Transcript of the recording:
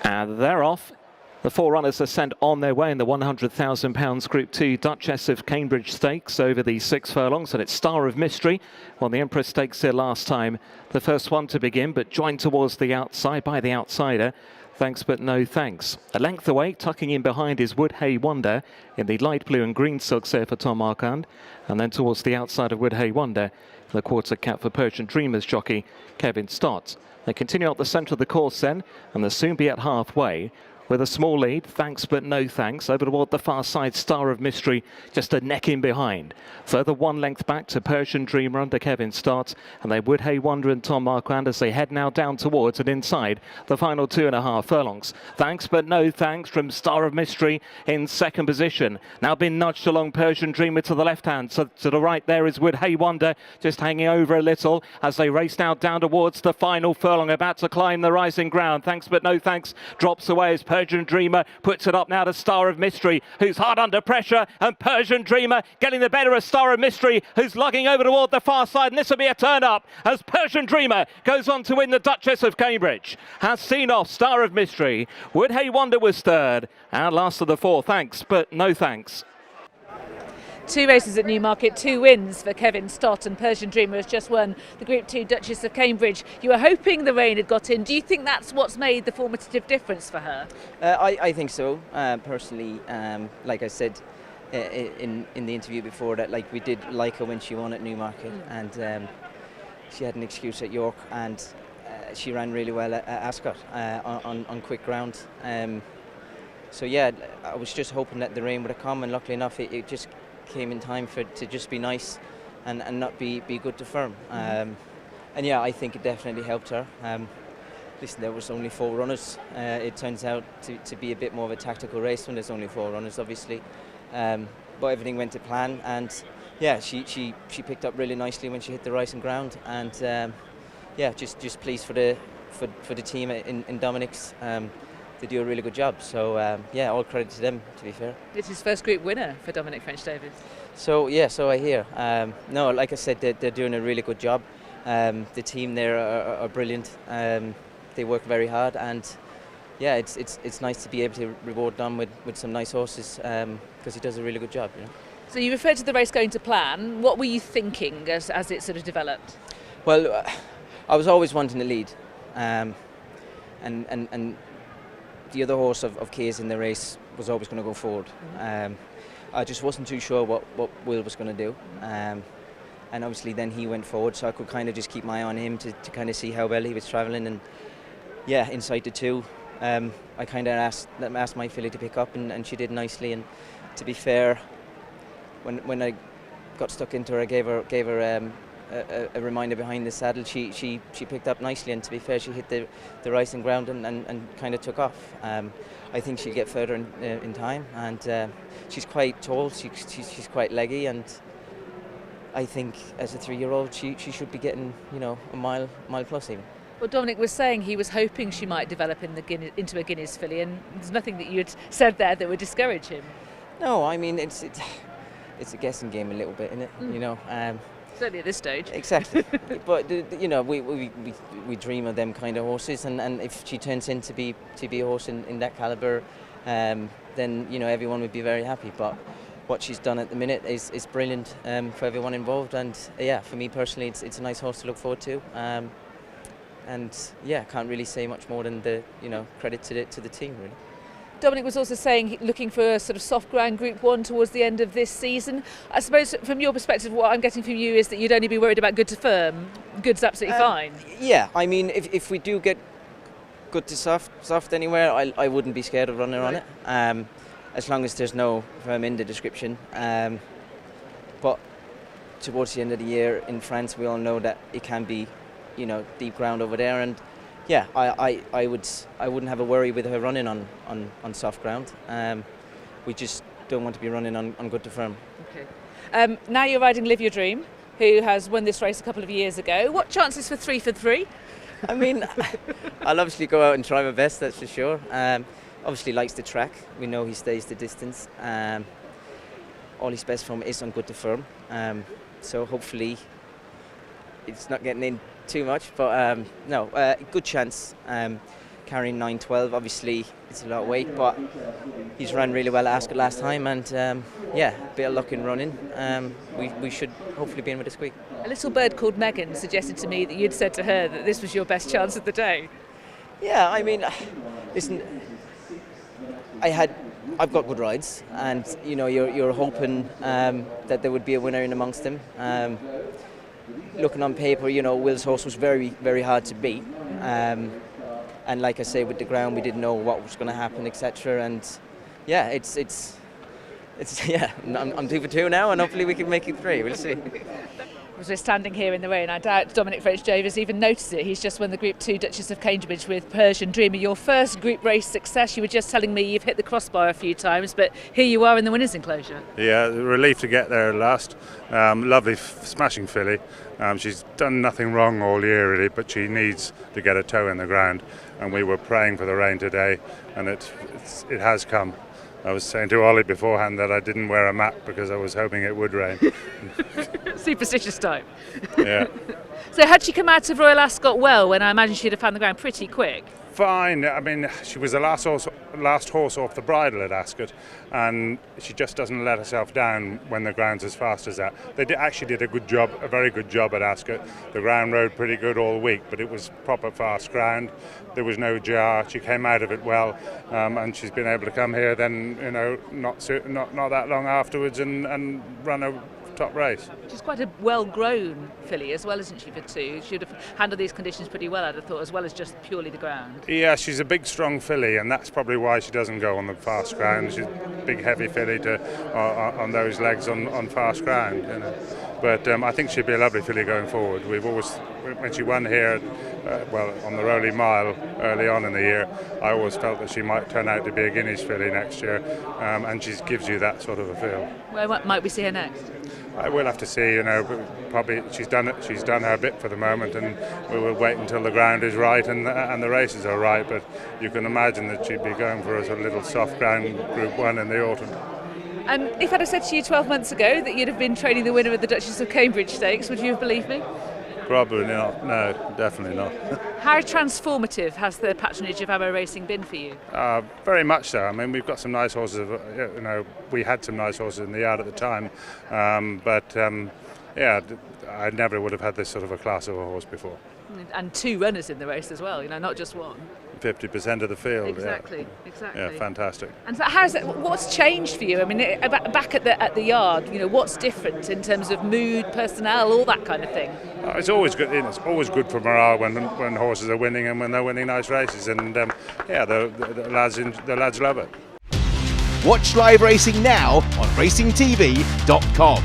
And they're off. The four runners are sent on their way in the £100,000 Group 2 Duchess of Cambridge Stakes over the 6 furlongs, and it's Star of Mystery. Won the Empress Stakes here last time. The first one to begin, but joined towards the outside by the outsider. Thanks but no thanks. A length away, tucking in behind is Wood Hay Wonder in the light blue and green silks there for Tom Marquand. And then towards the outside of Wood Hay Wonder, the quarter cap for Persian Dreamers jockey Kevin Stott. They continue up the centre of the course then, and they'll soon be at halfway. With a small lead, thanks but no thanks, over toward the far side, Star of Mystery, just a neck in behind. Further 1 length back to Persian Dreamer under Kevin Stott, and they Wood Hay Wonder and Tom Marquand as they head now down towards and inside the final 2.5 furlongs. Thanks but no thanks from Star of Mystery in second position. Now been nudged along Persian Dreamer to the left hand, so to the right there is Wood Hay Wonder, just hanging over a little as they race now down towards the final furlong, about to climb the rising ground. Thanks but no thanks drops away as Persian Dreamer puts it up now to Star of Mystery, who's hard under pressure, and Persian Dreamer getting the better of Star of Mystery, who's lugging over toward the far side, and this will be a turn up as Persian Dreamer goes on to win the Duchess of Cambridge. Has seen off Star of Mystery. Wood Hay Wonder was third, and last of the four, thanks but no thanks. 2 races at Newmarket, 2 wins for Kevin Stott, and Persian Dreamer has just won the Group 2 Duchess of Cambridge. You were hoping the rain had got in. Do you think that's what's made the formative difference for her? I think so. Personally, like I said in the interview before, that like we did like her when she won at Newmarket, and she had an excuse at York, and she ran really well at Ascot on quick ground. So yeah, I was just hoping that the rain would have come, and luckily enough, it just came in time for it to just be nice and not be good to firm. And yeah, I think it definitely helped her. Listen, there was only 4 runners. It turns out to be a bit more of a tactical race when there's only 4 runners, obviously. But everything went to plan, and yeah, she picked up really nicely when she hit the rising ground, and yeah, just pleased for the team in Dominic's. They do a really good job, so yeah, all credit to them, to be fair. It's his first group winner for Dominic French-Davies. So yeah, so I hear. No, like I said, they're doing a really good job. The team there are brilliant. They work very hard, and yeah, it's nice to be able to reward Dom with some nice horses, because he does a really good job. You know? So you referred to the race going to plan. What were you thinking as it sort of developed? Well, I was always wanting to lead, and the other horse of Kay's in the race was always going to go forward. I just wasn't too sure what Will was going to do, and obviously then he went forward, so I could kind of just keep my eye on him to kind of see how well he was travelling. And yeah, inside the 2, I kind of asked my filly to pick up, and she did nicely. And to be fair, when I got stuck into her, I gave her a reminder behind the saddle. She picked up nicely, and to be fair, she hit the rising ground and kind of took off. I think she'll get further in time, and she's quite tall. She's quite leggy, and I think as a 3-year-old she should be getting, you know, a mile plus even. Well, Dominic was saying he was hoping she might develop into a Guineas filly, and there's nothing that you had said there that would discourage him. No, I mean it's a guessing game a little bit, isn't it? You know. Certainly at this stage. Exactly. But you know, we dream of them kind of horses, and if she turns in to be a horse in that calibre, then you know everyone would be very happy. But what she's done at the minute is brilliant for everyone involved, and yeah, for me personally, it's a nice horse to look forward to. And yeah, can't really say much more than the credit to the team really. Dominic was also saying looking for a sort of soft ground Group 1 towards the end of this season. I suppose from your perspective, what I'm getting from you is that you'd only be worried about good to firm. Good's absolutely fine. Yeah, I mean, if we do get good to soft anywhere, I wouldn't be scared of running on it, as long as there's no firm in the description. But towards the end of the year in France, we all know that it can be, deep ground over there, and yeah, I wouldn't have a worry with her running on soft ground. We just don't want to be running on good to firm. Okay. Now you're riding Live Your Dream, who has won this race a couple of years ago. What chances for 3 for 3? I mean, I'll obviously go out and try my best, that's for sure. Obviously likes the track. We know he stays the distance. All his best form is on good to firm. So hopefully it's not getting in too much, but no, good chance. Can't carrying 9.12. Obviously, it's a lot of weight, but he's run really well at Ascot last time, and yeah, a bit of luck in running. We should hopefully be in with a squeak. A little bird called Megan suggested to me that you'd said to her that this was your best chance of the day. Yeah, I mean, listen, I've got good rides, and you know, you're hoping that there would be a winner in amongst them. Looking on paper, you know, Will's horse was very, very hard to beat, and like I say, with the ground, we didn't know what was going to happen, etc. And yeah, it's yeah, I'm 2 for 2 now, and hopefully we can make it 3. We'll see. As we're standing here in the rain, I doubt Dominic Ffrench has even noticed it. He's just won the Group 2 Duchess of Cambridge with Persian Dreamer. Your first group race success. You were just telling me you've hit the crossbar a few times, but here you are in the winners' enclosure. Yeah, relief to get there last. Lovely smashing filly. She's done nothing wrong all year really, but she needs to get a toe in the ground, and we were praying for the rain today, and it has come. I was saying to Ollie beforehand that I didn't wear a mat because I was hoping it would rain. Superstitious type. Yeah. So had she come out of Royal Ascot well, when I imagine she'd have found the ground pretty quick? Fine. I mean, she was the last horse off the bridle at Ascot, and she just doesn't let herself down when the ground's as fast as that. They actually did a very good job at Ascot. The ground rode pretty good all week, but it was proper fast ground. There was no jar. She came out of it well, and she's been able to come here then, you know, not that long afterwards and run a top race. She's quite a well-grown filly as well, isn't she, for 2? She would have handled these conditions pretty well, I'd have thought, as well as just purely the ground. Yeah, she's a big, strong filly, and that's probably why she doesn't go on the fast ground. She's a big, heavy filly on those legs on fast ground, you know. But I think she'd be a lovely filly going forward. We've always, when she won here, on the Rowley Mile early on in the year, I always felt that she might turn out to be a Guineas filly next year, and she gives you that sort of a feel. Where might we see her next? We'll have to see, you know. Probably she's done her bit for the moment, and we will wait until the ground is right and the races are right. But you can imagine that she'd be going for a sort of little soft ground Group 1 in the autumn. And if I'd have said to you 12 months ago that you'd have been training the winner of the Duchess of Cambridge Stakes, would you have believed me? Probably not. No, definitely not. How transformative has the patronage of Arrow Racing been for you? Very much so. I mean, we've got some nice horses. You know, we had some nice horses in the yard at the time, but yeah, I never would have had this sort of a class of a horse before. And 2 runners in the race as well. You know, not just 1. 50% of the field. Exactly, yeah. exactly. Yeah, fantastic. And so what's changed for you? I mean, back at the yard, you know, what's different in terms of mood, personnel, all that kind of thing? It's always good. It's always good for morale when horses are winning and when they're winning nice races. And yeah, the lads love it. Watch live racing now on racingtv.com.